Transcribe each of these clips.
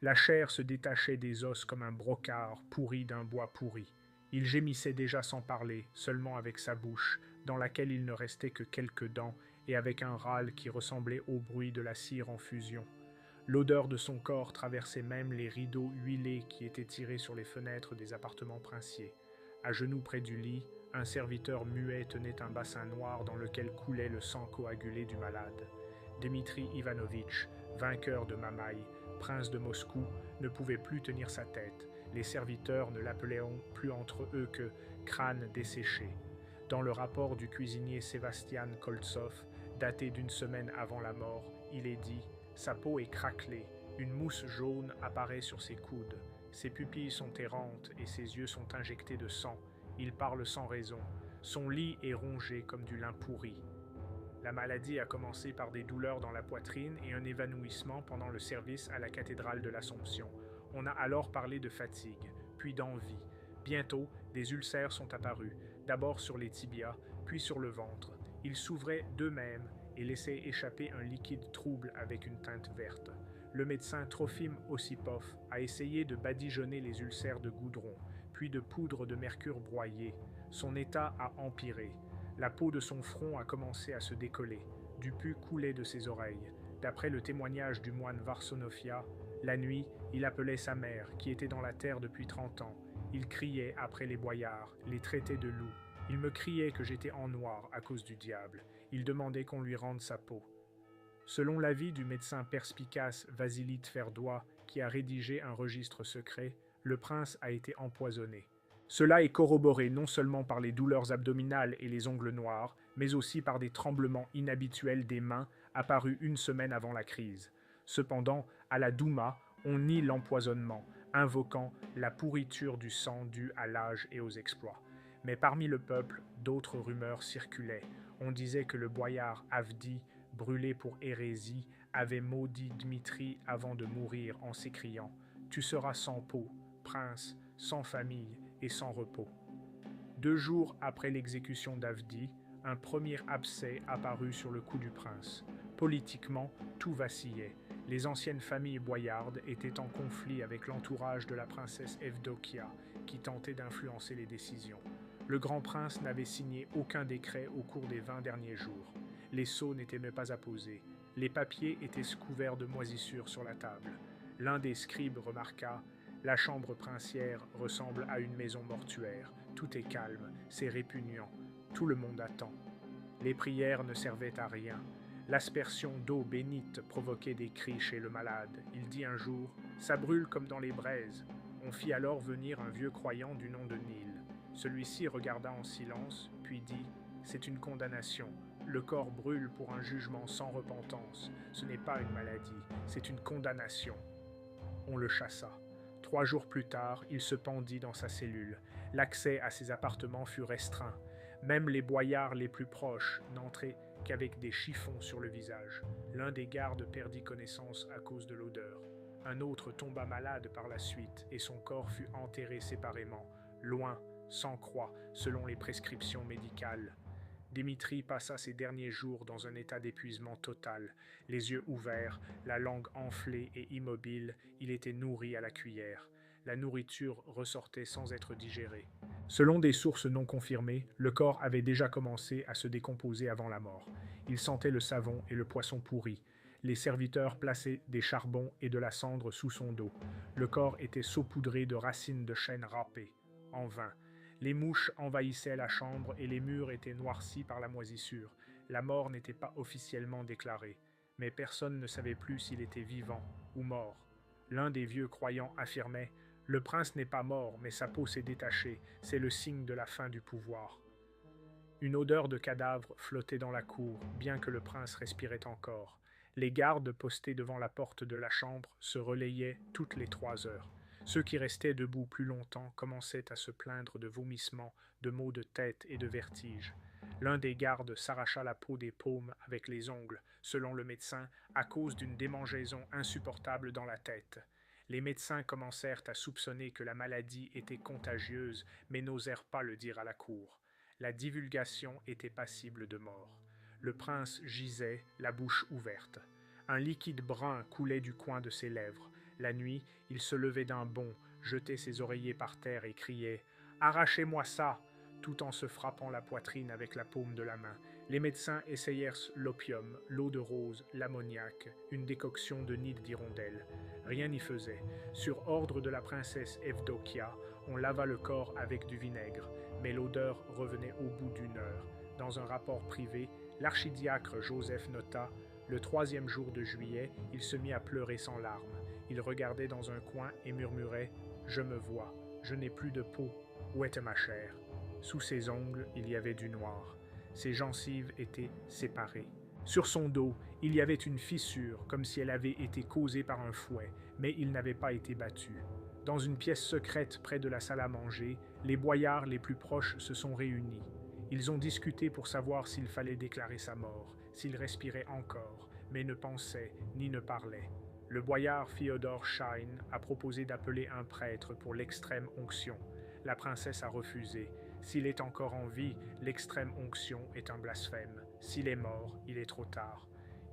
La chair se détachait des os comme un brocart pourri d'un bois pourri. Il gémissait déjà sans parler, seulement avec sa bouche, dans laquelle il ne restait que quelques dents, et avec un râle qui ressemblait au bruit de la cire en fusion. L'odeur de son corps traversait même les rideaux huilés qui étaient tirés sur les fenêtres des appartements princiers. À genoux près du lit, un serviteur muet tenait un bassin noir dans lequel coulait le sang coagulé du malade. Dmitri Ivanovitch, vainqueur de Mamaï, prince de Moscou, ne pouvait plus tenir sa tête. Les serviteurs ne l'appelaient plus entre eux que crâne desséché. Dans le rapport du cuisinier Sébastian Koltsov, daté d'une semaine avant la mort, il est dit « Sa peau est craquelée, une mousse jaune apparaît sur ses coudes, ses pupilles sont errantes et ses yeux sont injectés de sang, il parle sans raison, son lit est rongé comme du lin pourri. » La maladie a commencé par des douleurs dans la poitrine et un évanouissement pendant le service à la cathédrale de l'Assomption. On a alors parlé de fatigue, puis d'envie. Bientôt, des ulcères sont apparus, d'abord sur les tibias, puis sur le ventre. Ils s'ouvraient d'eux-mêmes et laissaient échapper un liquide trouble avec une teinte verte. Le médecin Trofim Ossipov a essayé de badigeonner les ulcères de goudron, puis de poudre de mercure broyée. Son état a empiré. La peau de son front a commencé à se décoller. Du pus coulait de ses oreilles. D'après le témoignage du moine Varsonofia, la nuit, il appelait sa mère, qui était dans la terre depuis 30 ans. Il criait après les boyards, les traitait de loups. Il me criait que j'étais en noir à cause du diable. Il demandait qu'on lui rende sa peau. Selon l'avis du médecin perspicace Vasily Tverdoy, qui a rédigé un registre secret, le prince a été empoisonné. Cela est corroboré non seulement par les douleurs abdominales et les ongles noirs, mais aussi par des tremblements inhabituels des mains apparus une semaine avant la crise. Cependant, à la Douma, on nie l'empoisonnement, invoquant la pourriture du sang due à l'âge et aux exploits. Mais parmi le peuple, d'autres rumeurs circulaient. On disait que le boyard Avdi, brûlé pour hérésie, avait maudit Dmitri avant de mourir en s'écriant « Tu seras sans peau, prince, sans famille et sans repos ». 2 jours après l'exécution d'Avdi, un premier abcès apparut sur le cou du prince. Politiquement, tout vacillait. Les anciennes familles boyardes étaient en conflit avec l'entourage de la princesse Evdokia, qui tentait d'influencer les décisions. Le grand prince n'avait signé aucun décret au cours des 20 derniers jours. Les sceaux n'étaient même pas apposés. Les papiers étaient couverts de moisissures sur la table. L'un des scribes remarqua « La chambre princière ressemble à une maison mortuaire. Tout est calme, c'est répugnant. Tout le monde attend. » Les prières ne servaient à rien. L'aspersion d'eau bénite provoquait des cris chez le malade. Il dit un jour « Ça brûle comme dans les braises. » On fit alors venir un vieux croyant du nom de Nil. Celui-ci regarda en silence, puis dit « C'est une condamnation. Le corps brûle pour un jugement sans repentance. Ce n'est pas une maladie, c'est une condamnation. » On le chassa. 3 jours plus tard, il se pendit dans sa cellule. L'accès à ses appartements fut restreint. Même les boyards les plus proches n'entraient qu'avec des chiffons sur le visage. L'un des gardes perdit connaissance à cause de l'odeur. Un autre tomba malade par la suite et son corps fut enterré séparément, loin, sans croix, selon les prescriptions médicales. Dmitri passa ses derniers jours dans un état d'épuisement total. Les yeux ouverts, la langue enflée et immobile, il était nourri à la cuillère. La nourriture ressortait sans être digérée. Selon des sources non confirmées, le corps avait déjà commencé à se décomposer avant la mort. Il sentait le savon et le poisson pourri. Les serviteurs plaçaient des charbons et de la cendre sous son dos. Le corps était saupoudré de racines de chêne râpées. En vain. Les mouches envahissaient la chambre et les murs étaient noircis par la moisissure. La mort n'était pas officiellement déclarée, mais personne ne savait plus s'il était vivant ou mort. L'un des vieux croyants affirmait « Le prince n'est pas mort, mais sa peau s'est détachée, c'est le signe de la fin du pouvoir. » Une odeur de cadavre flottait dans la cour, bien que le prince respirait encore. Les gardes postés devant la porte de la chambre se relayaient toutes les 3 heures. Ceux qui restaient debout plus longtemps commençaient à se plaindre de vomissements, de maux de tête et de vertiges. L'un des gardes s'arracha la peau des paumes avec les ongles, selon le médecin, à cause d'une démangeaison insupportable dans la tête. Les médecins commencèrent à soupçonner que la maladie était contagieuse, mais n'osèrent pas le dire à la cour. La divulgation était passible de mort. Le prince gisait, la bouche ouverte. Un liquide brun coulait du coin de ses lèvres. La nuit, il se levait d'un bond, jetait ses oreillers par terre et criait « Arrachez-moi ça !» tout en se frappant la poitrine avec la paume de la main. Les médecins essayèrent l'opium, l'eau de rose, l'ammoniac, une décoction de nid d'hirondelle. Rien n'y faisait. Sur ordre de la princesse Evdokia, on lava le corps avec du vinaigre, mais l'odeur revenait au bout d'une heure. Dans un rapport privé, l'archidiacre Joseph nota « Le 3e jour de juillet, il se mit à pleurer sans larmes. Il regardait dans un coin et murmurait « Je me vois, je n'ai plus de peau, où est ma chair ?» Sous ses ongles, il y avait du noir. Ses gencives étaient séparées. Sur son dos, il y avait une fissure, comme si elle avait été causée par un fouet, mais il n'avait pas été battu. Dans une pièce secrète près de la salle à manger, les boyards les plus proches se sont réunis. Ils ont discuté pour savoir s'il fallait déclarer sa mort, s'il respirait encore, mais ne pensait ni ne parlait. Le boyard Fyodor Shain a proposé d'appeler un prêtre pour l'extrême onction. La princesse a refusé. S'il est encore en vie, l'extrême onction est un blasphème. S'il est mort, il est trop tard.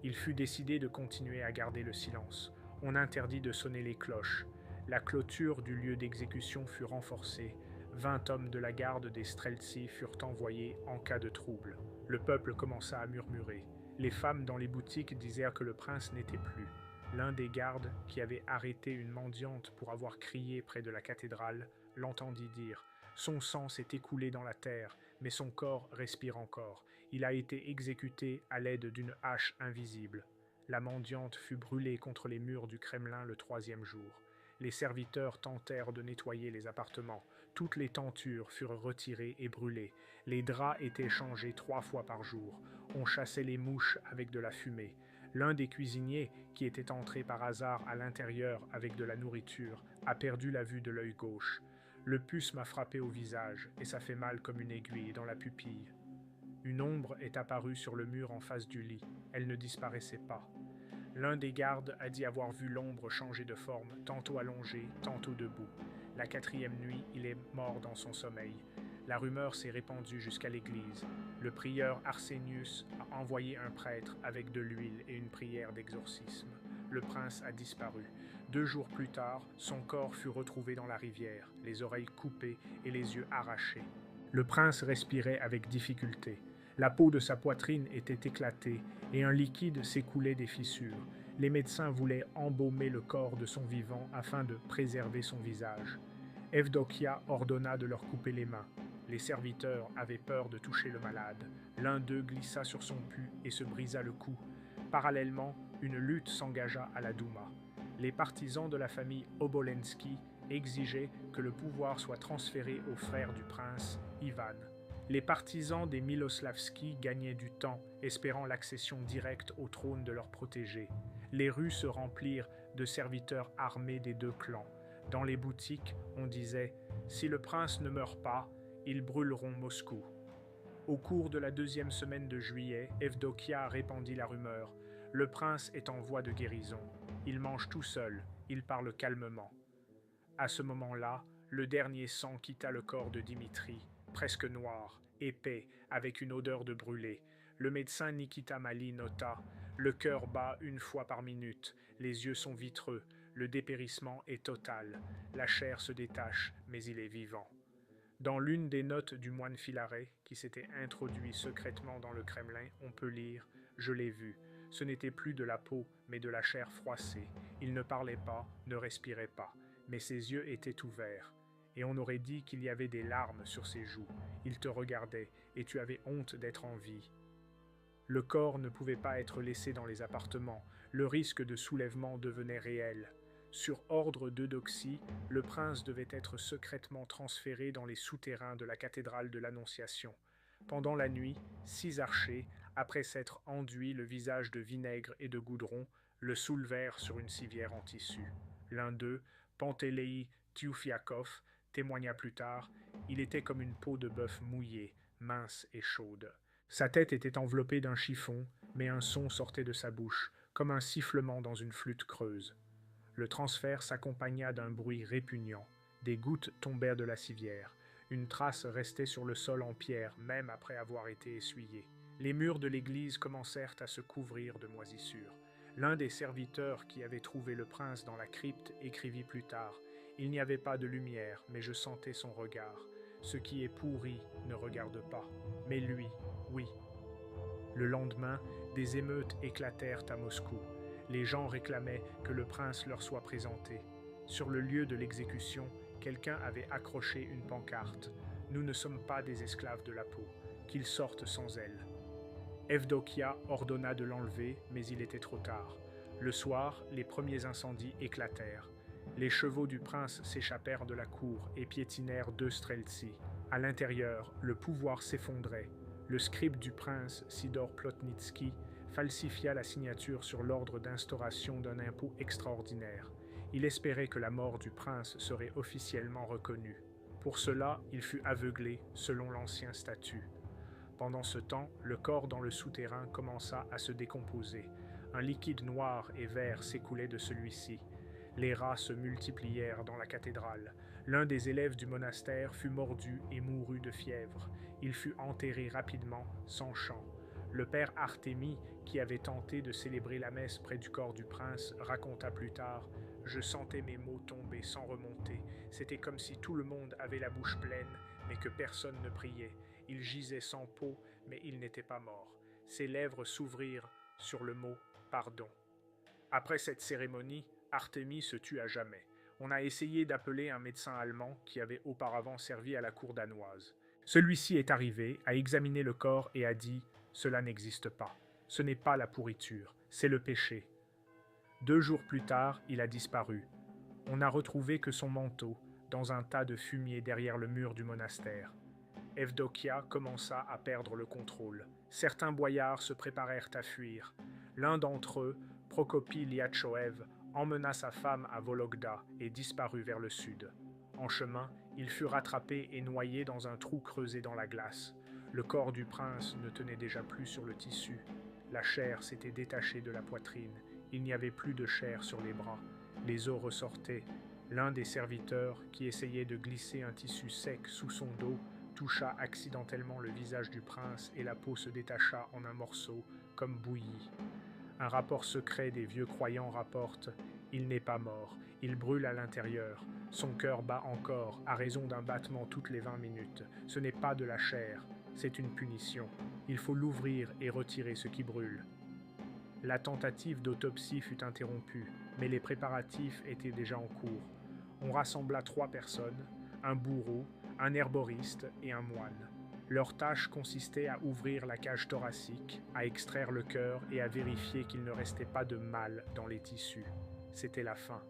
Il fut décidé de continuer à garder le silence. On interdit de sonner les cloches. La clôture du lieu d'exécution fut renforcée. 20 hommes de la garde des Streltsy furent envoyés en cas de trouble. Le peuple commença à murmurer. Les femmes dans les boutiques disaient que le prince n'était plus. L'un des gardes, qui avait arrêté une mendiante pour avoir crié près de la cathédrale, l'entendit dire « Son sang s'est écoulé dans la terre, mais son corps respire encore. Il a été exécuté à l'aide d'une hache invisible. » La mendiante fut brûlée contre les murs du Kremlin le 3e jour. Les serviteurs tentèrent de nettoyer les appartements. Toutes les tentures furent retirées et brûlées. Les draps étaient changés 3 fois par jour. On chassait les mouches avec de la fumée. L'un des cuisiniers, qui était entré par hasard à l'intérieur avec de la nourriture, a perdu la vue de l'œil gauche. Le puce m'a frappé au visage, et ça fait mal comme une aiguille dans la pupille. Une ombre est apparue sur le mur en face du lit. Elle ne disparaissait pas. L'un des gardes a dit avoir vu l'ombre changer de forme, tantôt allongée, tantôt debout. La 4e nuit, il est mort dans son sommeil. La rumeur s'est répandue jusqu'à l'église. Le prieur Arsenius a envoyé un prêtre avec de l'huile et une prière d'exorcisme. Le prince a disparu. 2 jours plus tard, son corps fut retrouvé dans la rivière, les oreilles coupées et les yeux arrachés. Le prince respirait avec difficulté. La peau de sa poitrine était éclatée et un liquide s'écoulait des fissures. Les médecins voulaient embaumer le corps de son vivant afin de préserver son visage. Evdokia ordonna de leur couper les mains. Les serviteurs avaient peur de toucher le malade. L'un d'eux glissa sur son pu et se brisa le cou. Parallèlement, une lutte s'engagea à la Douma. Les partisans de la famille Obolensky exigeaient que le pouvoir soit transféré au frère du prince, Ivan. Les partisans des Miloslavski gagnaient du temps, espérant l'accession directe au trône de leur protégé. Les rues se remplirent de serviteurs armés des 2 clans. Dans les boutiques, on disait « Si le prince ne meurt pas, ils brûleront Moscou ». Au cours de la 2e semaine de juillet, Evdokia répandit la rumeur « Le prince est en voie de guérison. Il mange tout seul, il parle calmement. » À ce moment-là, le dernier sang quitta le corps de Dimitri, presque noir, épais, avec une odeur de brûlé. Le médecin Nikita Mali nota « Le cœur bat 1 fois par minute, les yeux sont vitreux, le dépérissement est total, la chair se détache, mais il est vivant. » Dans l'une des notes du moine Philaré, qui s'était introduit secrètement dans le Kremlin, on peut lire « Je l'ai vu. Ce n'était plus de la peau, mais de la chair froissée. Il ne parlait pas, ne respirait pas, mais ses yeux étaient ouverts. Et on aurait dit qu'il y avait des larmes sur ses joues. Il te regardait, et tu avais honte d'être en vie. » Le corps ne pouvait pas être laissé dans les appartements. Le risque de soulèvement devenait réel. Sur ordre d'Eudoxie, le prince devait être secrètement transféré dans les souterrains de la cathédrale de l'Annonciation. Pendant la nuit, 6 archers, après s'être enduits le visage de vinaigre et de goudron, le soulevèrent sur une civière en tissu. L'un d'eux, Pantelei Tioufiakov, témoigna plus tard, il était comme une peau de bœuf mouillée, mince et chaude. Sa tête était enveloppée d'un chiffon, mais un son sortait de sa bouche, comme un sifflement dans une flûte creuse. Le transfert s'accompagna d'un bruit répugnant. Des gouttes tombèrent de la civière. Une trace restait sur le sol en pierre, même après avoir été essuyée. Les murs de l'église commencèrent à se couvrir de moisissures. L'un des serviteurs qui avait trouvé le prince dans la crypte écrivit plus tard: « Il n'y avait pas de lumière, mais je sentais son regard. Ce qui est pourri ne regarde pas. Mais lui, oui. » Le lendemain, des émeutes éclatèrent à Moscou. Les gens réclamaient que le prince leur soit présenté. Sur le lieu de l'exécution, quelqu'un avait accroché une pancarte: « Nous ne sommes pas des esclaves de la peau, qu'ils sortent sans elle. » Evdokia ordonna de l'enlever, mais il était trop tard. Le soir, les premiers incendies éclatèrent. Les chevaux du prince s'échappèrent de la cour et piétinèrent 2 streltsy. À l'intérieur, le pouvoir s'effondrait. Le scribe du prince, Sidor Plotnitsky, falsifia la signature sur l'ordre d'instauration d'un impôt extraordinaire. Il espérait que la mort du prince serait officiellement reconnue. Pour cela, il fut aveuglé selon l'ancien statut. Pendant ce temps, le corps dans le souterrain commença à se décomposer. Un liquide noir et vert s'écoulait de celui-ci. Les rats se multiplièrent dans la cathédrale. L'un des élèves du monastère fut mordu et mourut de fièvre. Il fut enterré rapidement, sans chant. Le père Artémis, qui avait tenté de célébrer la messe près du corps du prince, raconta plus tard: « Je sentais mes mots tomber sans remonter. C'était comme si tout le monde avait la bouche pleine, mais que personne ne priait. Il gisait sans peau, mais il n'était pas mort. Ses lèvres s'ouvrirent sur le mot « pardon ». Après cette cérémonie, Artémis se tut à jamais. On a essayé d'appeler un médecin allemand qui avait auparavant servi à la cour danoise. Celui-ci est arrivé, a examiné le corps et a dit: « Cela n'existe pas. Ce n'est pas la pourriture, c'est le péché. » 2 jours plus tard, il a disparu. On n'a retrouvé que son manteau, dans un tas de fumier derrière le mur du monastère. Evdokia commença à perdre le contrôle. Certains boyards se préparèrent à fuir. L'un d'entre eux, Prokopie Liatchoev, emmena sa femme à Vologda et disparut vers le sud. En chemin, il fut rattrapé et noyé dans un trou creusé dans la glace. Le corps du prince ne tenait déjà plus sur le tissu. La chair s'était détachée de la poitrine. Il n'y avait plus de chair sur les bras. Les os ressortaient. L'un des serviteurs, qui essayait de glisser un tissu sec sous son dos, toucha accidentellement le visage du prince et la peau se détacha en un morceau, comme bouillie. Un rapport secret des vieux croyants rapporte: « Il n'est pas mort, il brûle à l'intérieur. Son cœur bat encore, à raison d'un battement toutes les 20 minutes. Ce n'est pas de la chair, c'est une punition. Il faut l'ouvrir et retirer ce qui brûle. » La tentative d'autopsie fut interrompue, mais les préparatifs étaient déjà en cours. On rassembla 3 personnes, un bourreau, un herboriste et un moine. Leur tâche consistait à ouvrir la cage thoracique, à extraire le cœur et à vérifier qu'il ne restait pas de mal dans les tissus. C'était la fin,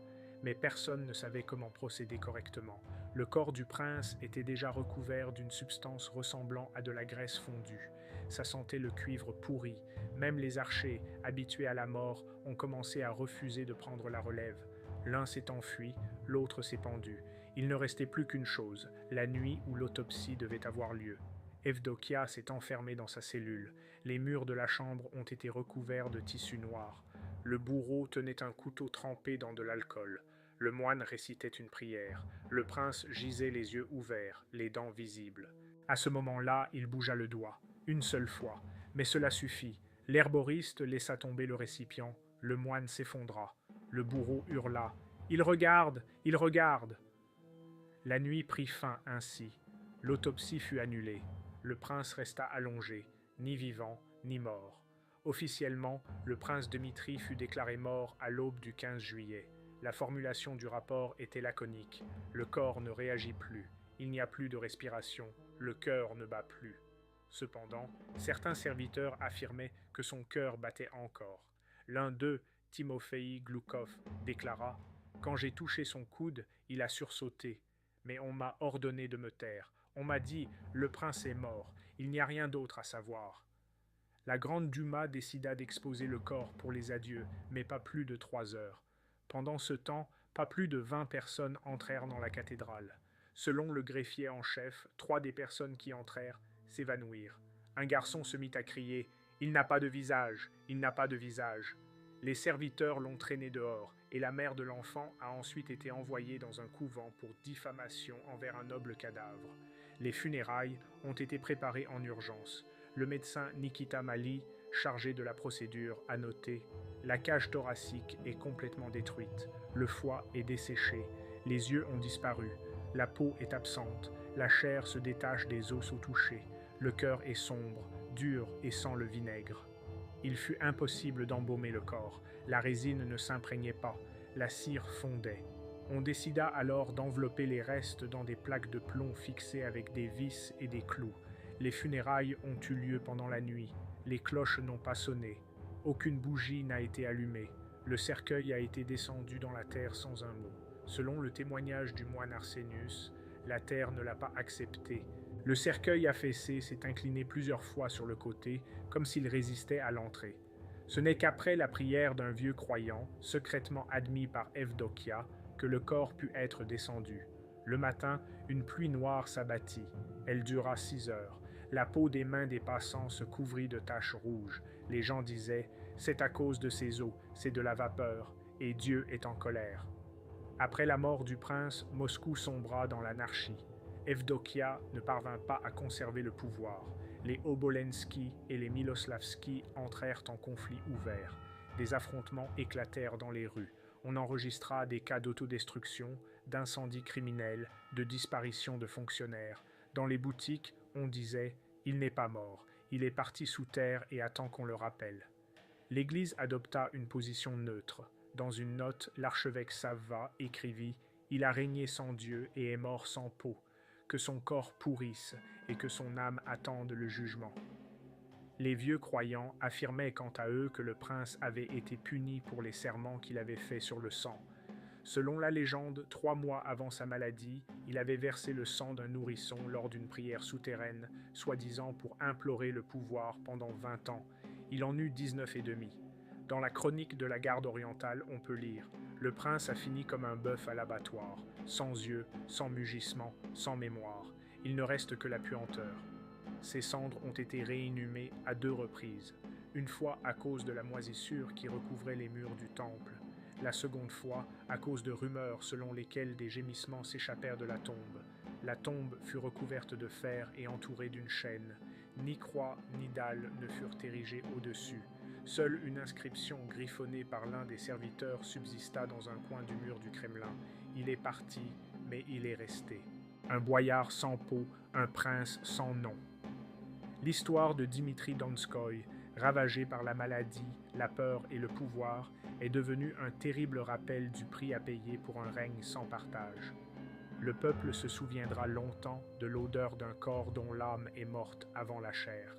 mais personne ne savait comment procéder correctement. Le corps du prince était déjà recouvert d'une substance ressemblant à de la graisse fondue. Ça sentait le cuivre pourri. Même les archers, habitués à la mort, ont commencé à refuser de prendre la relève. L'un s'est enfui, l'autre s'est pendu. Il ne restait plus qu'une chose, la nuit où l'autopsie devait avoir lieu. Evdokia s'est enfermée dans sa cellule. Les murs de la chambre ont été recouverts de tissu noir. Le bourreau tenait un couteau trempé dans de l'alcool. Le moine récitait une prière. Le prince gisait les yeux ouverts, les dents visibles. À ce moment-là, il bougea le doigt, une seule fois. Mais cela suffit. L'herboriste laissa tomber le récipient. Le moine s'effondra. Le bourreau hurla: « Il regarde! Il regarde !» La nuit prit fin ainsi. L'autopsie fut annulée. Le prince resta allongé, ni vivant, ni mort. Officiellement, le prince Dmitri fut déclaré mort à l'aube du 15 juillet. La formulation du rapport était laconique. Le corps ne réagit plus. Il n'y a plus de respiration. Le cœur ne bat plus. Cependant, certains serviteurs affirmaient que son cœur battait encore. L'un d'eux, Timofei Gloukov, déclara: « Quand j'ai touché son coude, il a sursauté. Mais on m'a ordonné de me taire. On m'a dit: « Le prince est mort. Il n'y a rien d'autre à savoir. » La grande Duma décida d'exposer le corps pour les adieux, mais pas plus de 3 heures. Pendant ce temps, pas plus de 20 personnes entrèrent dans la cathédrale. Selon le greffier en chef, 3 des personnes qui entrèrent s'évanouirent. Un garçon se mit à crier: « Il n'a pas de visage! Il n'a pas de visage !» Les serviteurs l'ont traîné dehors, et la mère de l'enfant a ensuite été envoyée dans un couvent pour diffamation envers un noble cadavre. Les funérailles ont été préparées en urgence. Le médecin Nikita Mali, chargé de la procédure, a noté: la cage thoracique est complètement détruite, le foie est desséché, les yeux ont disparu, la peau est absente, la chair se détache des os au toucher, le cœur est sombre, dur et sent le vinaigre. Il fut impossible d'embaumer le corps, la résine ne s'imprégnait pas, la cire fondait. On décida alors d'envelopper les restes dans des plaques de plomb fixées avec des vis et des clous. Les funérailles ont eu lieu pendant la nuit, les cloches n'ont pas sonné, aucune bougie n'a été allumée, le cercueil a été descendu dans la terre sans un mot. Selon le témoignage du moine Arsenius, la terre ne l'a pas accepté. Le cercueil affaissé s'est incliné plusieurs fois sur le côté, comme s'il résistait à l'entrée. Ce n'est qu'après la prière d'un vieux croyant, secrètement admis par Evdokia, que le corps put être descendu. Le matin, une pluie noire s'abattit. Elle dura 6 heures. La peau des mains des passants se couvrit de taches rouges. Les gens disaient: « C'est à cause de ces eaux, c'est de la vapeur, et Dieu est en colère. » Après la mort du prince, Moscou sombra dans l'anarchie. Evdokia ne parvint pas à conserver le pouvoir. Les Obolensky et les Miloslavski entrèrent en conflit ouvert. Des affrontements éclatèrent dans les rues. On enregistra des cas d'autodestruction, d'incendies criminels, de disparition de fonctionnaires. Dans les boutiques, on disait: « Il n'est pas mort, il est parti sous terre et attend qu'on le rappelle. » L'Église adopta une position neutre. Dans une note, l'archevêque Savva écrivit: « Il a régné sans Dieu et est mort sans peau. Que son corps pourrisse et que son âme attende le jugement. » Les vieux croyants affirmaient quant à eux que le prince avait été puni pour les serments qu'il avait faits sur le sang. Selon la légende, 3 mois avant sa maladie, il avait versé le sang d'un nourrisson lors d'une prière souterraine, soi-disant pour implorer le pouvoir pendant 20 ans. Il en eut 19 et demi. Dans la chronique de la garde orientale, on peut lire: « Le prince a fini comme un bœuf à l'abattoir, sans yeux, sans mugissement, sans mémoire. Il ne reste que la puanteur. » Ses cendres ont été réinhumées à 2 reprises, une fois à cause de la moisissure qui recouvrait les murs du temple, la seconde fois à cause de rumeurs selon lesquelles des gémissements s'échappèrent de la tombe. La tombe fut recouverte de fer et entourée d'une chaîne. Ni croix ni dalles ne furent érigées au-dessus. Seule une inscription griffonnée par l'un des serviteurs subsista dans un coin du mur du Kremlin. Il est parti, mais il est resté. Un boyard sans peau, un prince sans nom. L'histoire de Dimitri Donskoy, ravagé par la maladie, la peur et le pouvoir, est devenue un terrible rappel du prix à payer pour un règne sans partage. Le peuple se souviendra longtemps de l'odeur d'un corps dont l'âme est morte avant la chair.